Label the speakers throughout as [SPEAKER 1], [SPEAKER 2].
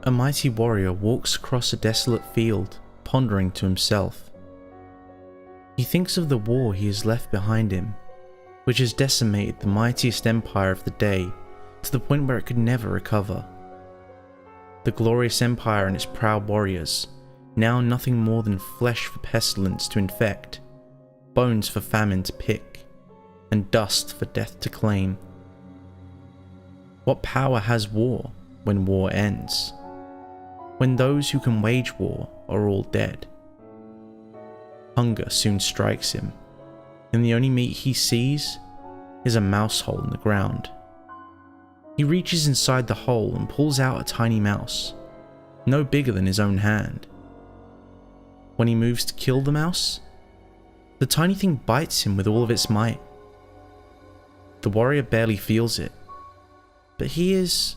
[SPEAKER 1] A mighty warrior walks across a desolate field, pondering to himself. He thinks of the war he has left behind him, which has decimated the mightiest empire of the day to the point where it could never recover. The glorious empire and its proud warriors, now nothing more than flesh for pestilence to infect, bones for famine to pick, and dust for death to claim. What power has war when war ends? When those who can wage war are all dead? Hunger soon strikes him, and the only meat he sees is a mouse hole in the ground. He reaches inside the hole and pulls out a tiny mouse, no bigger than his own hand. When he moves to kill the mouse, the tiny thing bites him with all of its might. The warrior barely feels it, but he is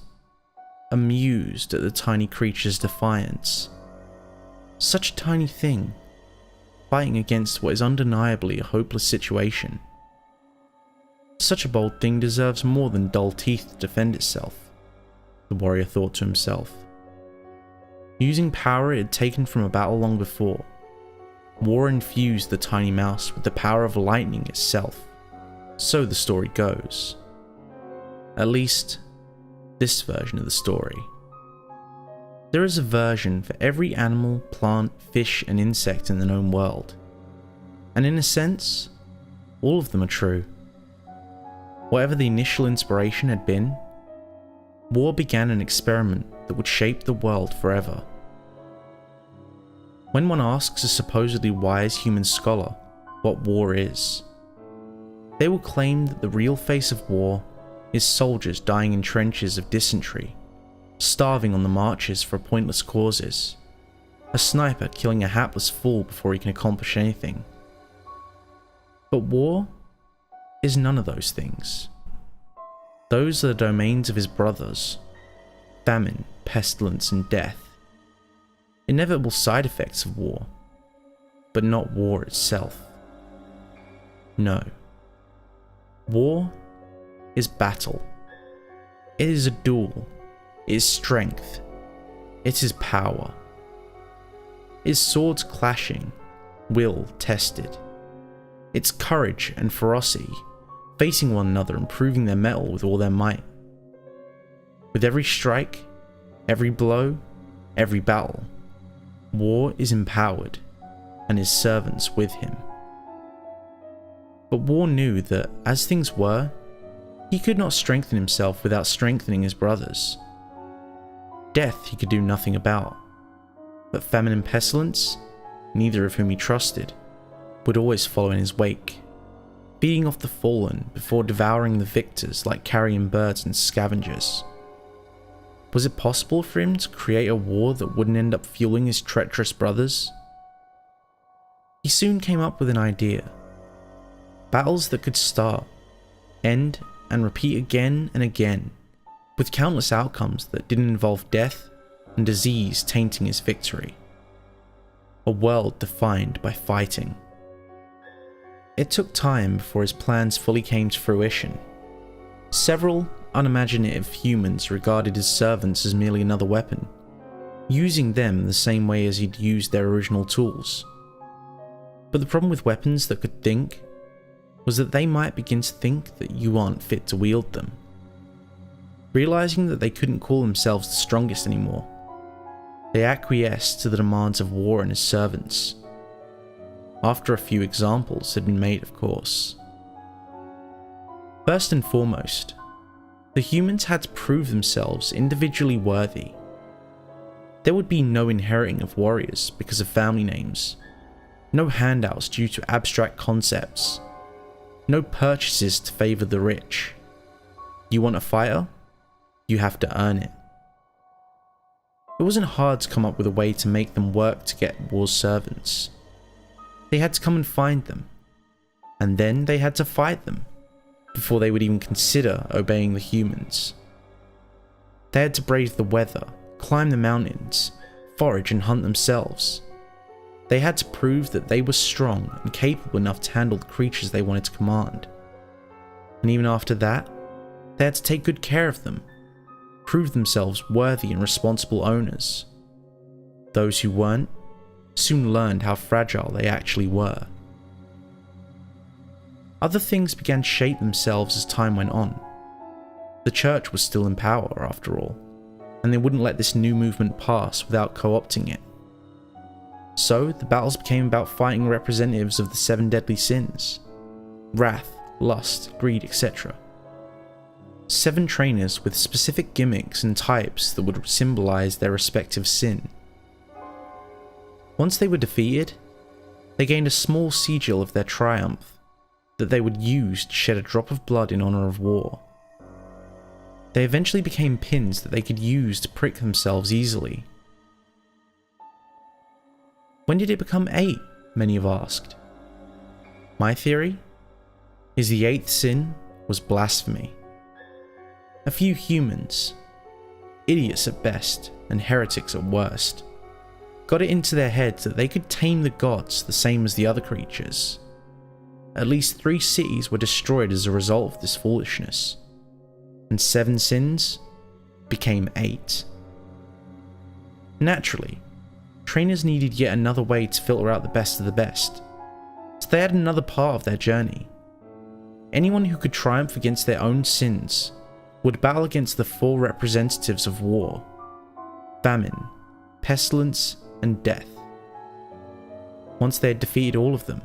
[SPEAKER 1] amused at the tiny creature's defiance. Such a tiny thing, fighting against what is undeniably a hopeless situation. Such a bold thing deserves more than dull teeth to defend itself, the warrior thought to himself. Using power it had taken from a battle long before, war infused the tiny mouse with the power of lightning itself. So the story goes. At least, this version of the story. There is a version for every animal, plant, fish, and insect in the known world. And in a sense, all of them are true. Whatever the initial inspiration had been, war began an experiment that would shape the world forever. When one asks a supposedly wise human scholar what war is, they will claim that the real face of war is soldiers dying in trenches of dysentery, starving on the marches for pointless causes, a sniper killing a hapless fool before he can accomplish anything. But war is none of those things. Those are the domains of his brothers: famine, pestilence, and death. Inevitable side effects of war, but not war itself. No. War is battle. It is a duel. It is strength. It is power. It is swords clashing, will tested. It's courage and ferocity, facing one another and proving their mettle with all their might. With every strike, every blow, every battle, war is empowered, and his servants with him. But war knew that, as things were, he could not strengthen himself without strengthening his brothers. Death he could do nothing about, but famine and pestilence, neither of whom he trusted, would always follow in his wake, feeding off the fallen before devouring the victors like carrion birds and scavengers. Was it possible for him to create a war that wouldn't end up fueling his treacherous brothers? He soon came up with an idea. Battles that could start, end, and repeat again and again, with countless outcomes that didn't involve death and disease tainting his victory. A world defined by fighting. It took time before his plans fully came to fruition. Several unimaginative humans regarded his servants as merely another weapon, using them the same way as he'd used their original tools. But the problem with weapons that could think was that they might begin to think that you aren't fit to wield them. Realizing that they couldn't call themselves the strongest anymore, they acquiesced to the demands of war and his servants. After a few examples had been made, of course. First and foremost, the humans had to prove themselves individually worthy. There would be no inheriting of warriors because of family names, no handouts due to abstract concepts, no purchases to favor the rich. You want a fighter? You have to earn it. It wasn't hard to come up with a way to make them work to get war's servants. They had to come and find them, and then they had to fight them, before they would even consider obeying the humans. They had to brave the weather, climb the mountains, forage and hunt themselves. They had to prove that they were strong and capable enough to handle the creatures they wanted to command. And even after that, they had to take good care of them, proved themselves worthy and responsible owners. Those who weren't soon learned how fragile they actually were. Other things began to shape themselves as time went on. The church was still in power, after all, and they wouldn't let this new movement pass without co-opting it. So, the battles became about fighting representatives of the 7 deadly sins: wrath, lust, greed, etc. 7 trainers with specific gimmicks and types that would symbolize their respective sin. Once they were defeated, they gained a small sigil of their triumph that they would use to shed a drop of blood in honor of war. They eventually became pins that they could use to prick themselves easily. When did it become 8? Many have asked. My theory is the 8th sin was blasphemy. A few humans, idiots at best and heretics at worst, got it into their heads that they could tame the gods the same as the other creatures. At least 3 cities were destroyed as a result of this foolishness, and 7 sins became 8. Naturally, trainers needed yet another way to filter out the best of the best, so they had another part of their journey. Anyone who could triumph against their own sins would battle against the 4 representatives of war: famine, pestilence, and death. Once they had defeated all of them,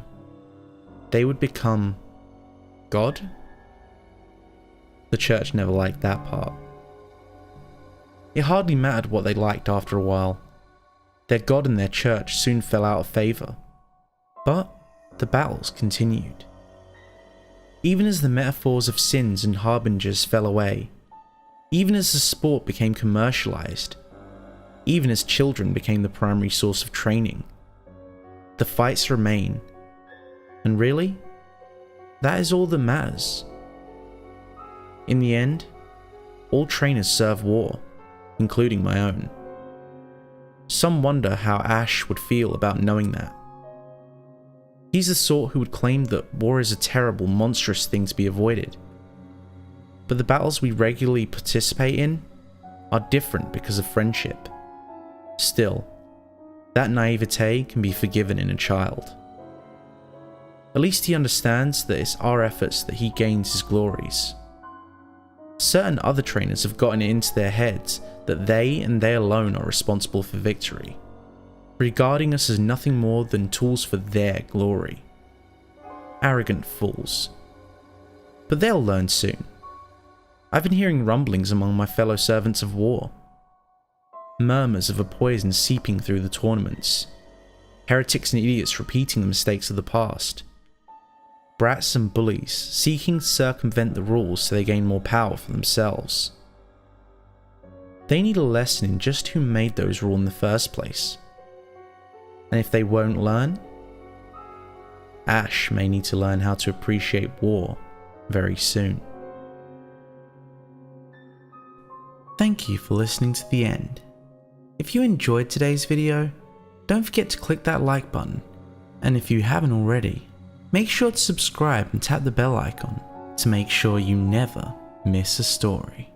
[SPEAKER 1] they would become God? The church never liked that part. It hardly mattered what they liked after a while. Their God and their church soon fell out of favour. But the battles continued. Even as the metaphors of sins and harbingers fell away, even as the sport became commercialised, even as children became the primary source of training, the fights remain. And really, that is all that matters. In the end, all trainers serve war, including my own. Some wonder how Ash would feel about knowing that. He's the sort who would claim that war is a terrible, monstrous thing to be avoided. But the battles we regularly participate in are different because of friendship. Still, that naivete can be forgiven in a child. At least he understands that it's our efforts that he gains his glories. Certain other trainers have gotten it into their heads that they and they alone are responsible for victory, regarding us as nothing more than tools for their glory. Arrogant fools. But they'll learn soon. I've been hearing rumblings among my fellow servants of war. Murmurs of a poison seeping through the tournaments. Heretics and idiots repeating the mistakes of the past. Brats and bullies seeking to circumvent the rules so they gain more power for themselves. They need a lesson in just who made those rules in the first place. And if they won't learn, Ash may need to learn how to appreciate war very soon. Thank you for listening to the end. If you enjoyed today's video, don't forget to click that like button, and if you haven't already, make sure to subscribe and tap the bell icon to make sure you never miss a story.